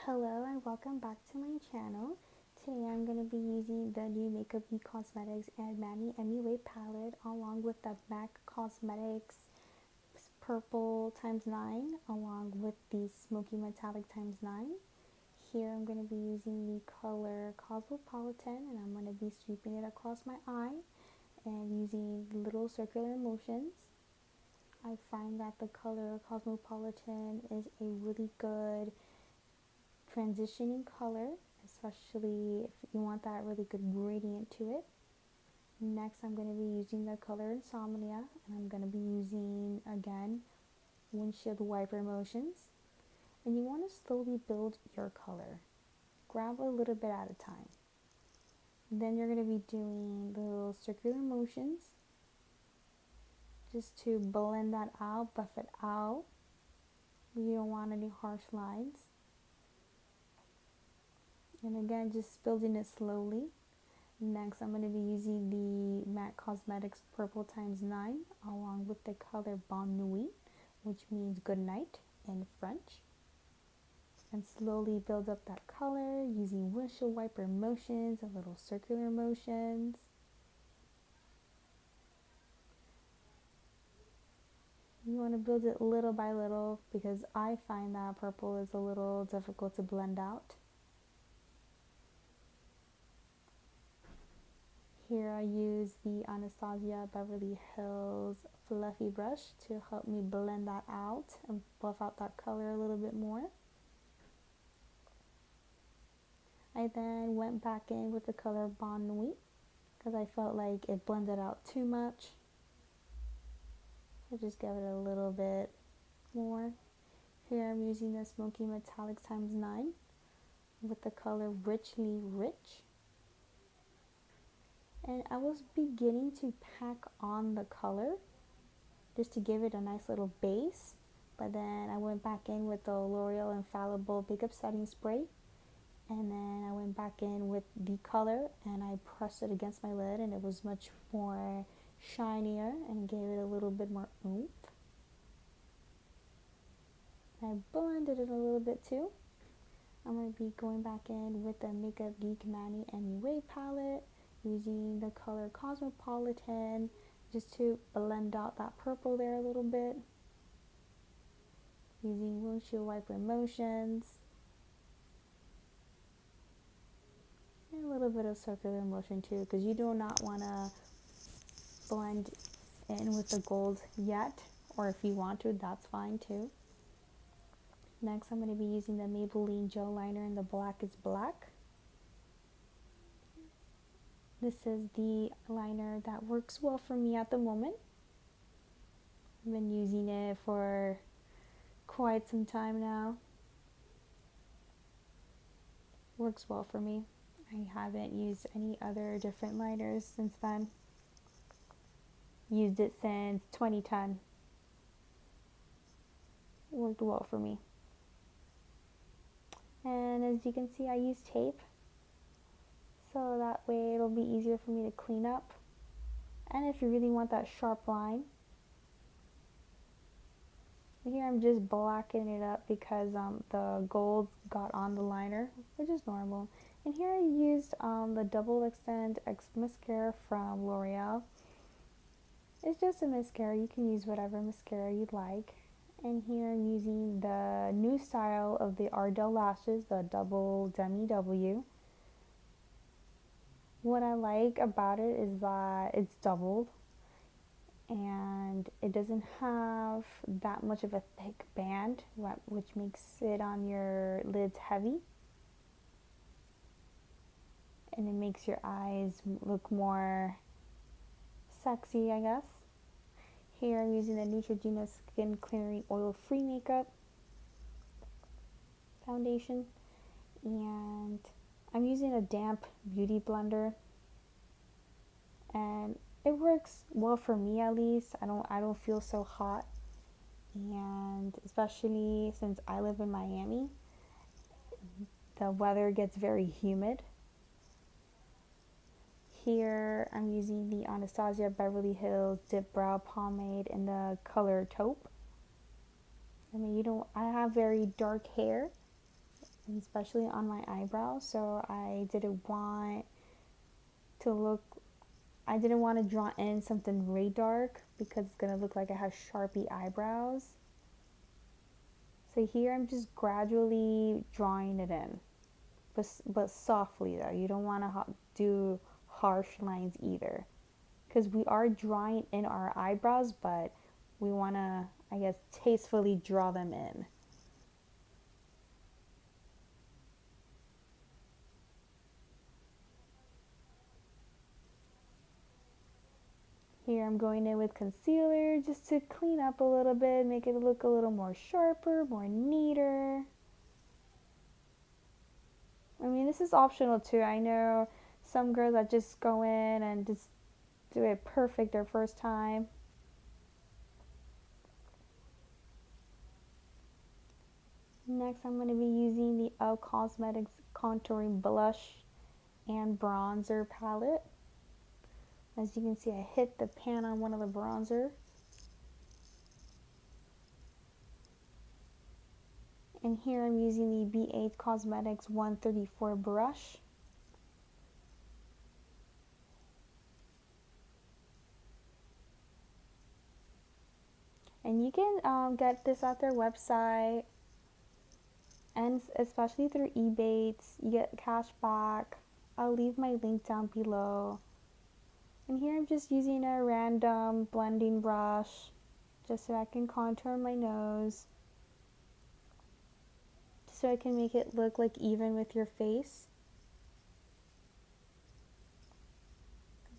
Hello and welcome back to my channel. Today I'm going to be using the new Makeup Geek Cosmetics and MANNY Way palette along with the MAC Cosmetics Purple ×9 along with the Smoky Metallic ×9. Here I'm going to be using the color Cosmopolitan and I'm going to be sweeping it across my eye and using little circular motions. I find that the color Cosmopolitan is a really good transitioning color, especially if you want that really good gradient to it. Next I'm going to be using the color Insomnia and I'm going to be using again windshield wiper motions, and you want to slowly build your color. Grab a little bit at a time. Then you're going to be doing little circular motions just to blend that out, buff it out. You don't want any harsh lines. And again, just building it slowly. Next, I'm going to be using the MAC Cosmetics Purple ×9 along with the color Bonne Nuit, which means good night in French. And slowly build up that color using windshield wiper motions and little circular motions. You want to build it little by little because I find that purple is a little difficult to blend out. Here I use the Anastasia Beverly Hills fluffy brush to help me blend that out and buff out that color a little bit more. I then went back in with the color Bonne Nuit because I felt like it blended out too much. So just give it a little bit more. Here I'm using the Smoky Metallic ×9 with the color Richly Rich. And I was beginning to pack on the color just to give it a nice little base, but then I went back in with the L'Oreal Infallible Makeup Setting Spray, and then I went back in with the color and I pressed it against my lid and it was much more shinier and gave it a little bit more oomph. I blended it a little bit too. I'm going to be going back in with the Makeup Geek MANNY Way palette using the color Cosmopolitan just to blend out that purple there a little bit, using windshield wiper motions and a little bit of circular motion too, because you do not want to blend in with the gold yet, or if you want to, that's fine too. Next I'm going to be using the Maybelline gel liner in the Blackest Black. This is the liner that works well for me at the moment. I've been using it for quite some time now. Works well for me. I haven't used any other different liners since then. Used it since 2010. Worked well for me. And as you can see, I use tape, so that way it'll be easier for me to clean up. And if you really want that sharp line, here I'm just blacking it up because the gold got on the liner, which is normal. And here I used the Double Extend X mascara from L'Oreal. It's just a mascara. You can use whatever mascara you'd like. And here I'm using the new style of the Ardell lashes, the Double DEMI W. What I like about it is that it's doubled and it doesn't have that much of a thick band, which makes it on your lids heavy. And it makes your eyes look more sexy, I guess. Here I'm using the Neutrogena Skin Clearing Oil Free Makeup foundation, and I'm using a damp beauty blender, and it works well for me at least. I don't feel so hot, and especially since I live in Miami, the weather gets very humid. Here I'm using the Anastasia Beverly Hills DIPBROW pomade in the color Taupe. I mean, I have very dark hair, especially on my eyebrows. So I didn't want to look, I didn't want to draw in something really dark because it's going to look like I have Sharpie eyebrows. So here I'm just gradually drawing it in, but softly though. You don't want to do harsh lines either, because we are drawing in our eyebrows, but we want to, I guess, tastefully draw them in. Here I'm going in with concealer just to clean up a little bit, make it look a little more sharper, more neater. I mean, this is optional too. I know some girls that just go in and just do it perfect their first time. Next, I'm going to be using the Cosmetics Contouring Blush and Bronzer palette. As you can see, I hit the pan on one of the bronzer. And here I'm using the B8 Cosmetics 134 brush. And you can get this at their website, and especially through ebates, you get cash back. I'll leave my link down below. And here I'm just using a random blending brush just so I can contour my nose, just so I can make it look like even with your face.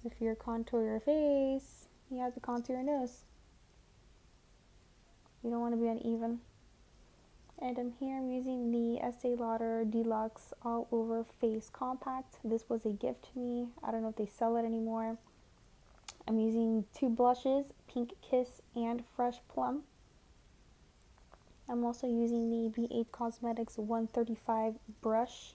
Because if you contour your face, you have to contour your nose. You don't want to be uneven. And here I'm using the Estee Lauder Deluxe All Over Face Compact. This was a gift to me. I don't know if they sell it anymore. I'm using two blushes, Pink Kiss and Fresh Plum. I'm also using the B8 Cosmetics 135 brush.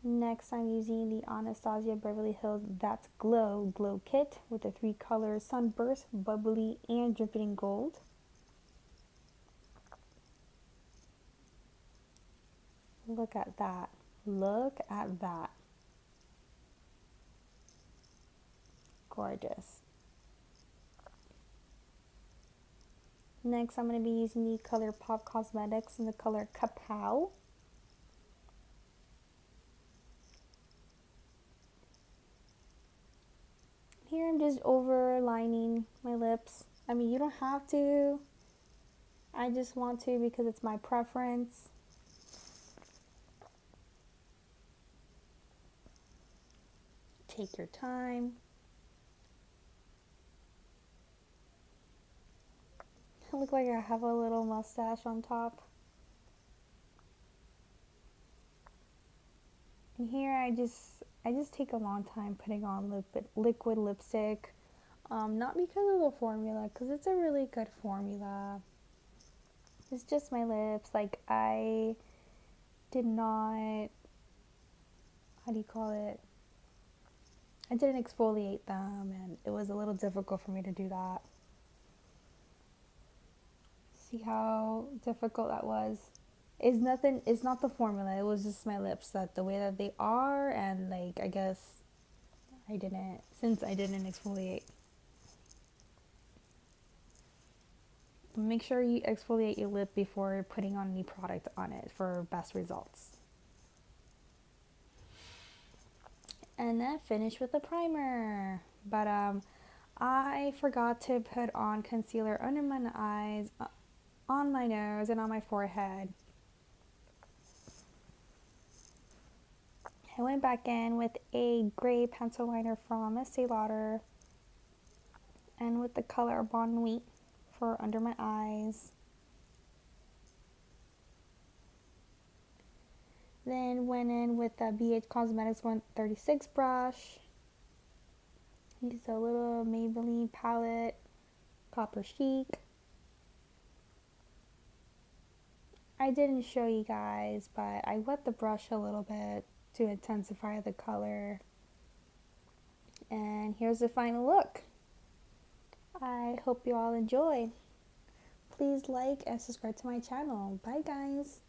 Next, I'm using the Anastasia Beverly Hills That's Glow Kit with the 3 colors Sunburst, Bubbly, and Dripping Gold. Look at that. Look at that. Gorgeous. Next, I'm going to be using the ColourPop Cosmetics in the color Kapow. Here I'm just overlining my lips. I mean, you don't have to. I just want to because it's my preference. Take your time. I look like I have a little mustache on top. And here I just take a long time putting on liquid lipstick. Not because of the formula, because it's a really good formula. It's just my lips. Like, I did not, how do you call it? I didn't exfoliate them, and it was a little difficult for me to do that. See how difficult that was? It's nothing, it's not the formula, it was just my lips, that the way that they are, and like, I guess since I didn't exfoliate. Make sure you exfoliate your lip before putting on any product on it for best results. And then finish with a primer. But I forgot to put on concealer under my eyes, on my nose, and on my forehead. I went back in with a gray pencil liner from Estee Lauder and with the color Bon Nuit for under my eyes. Then went in with the B8 Cosmetics 136 brush. Used a little Maybelline palette, Copper Chic. I didn't show you guys, but I wet the brush a little bit to intensify the color. And here's the final look. I hope you all enjoy. Please like and subscribe to my channel. Bye guys.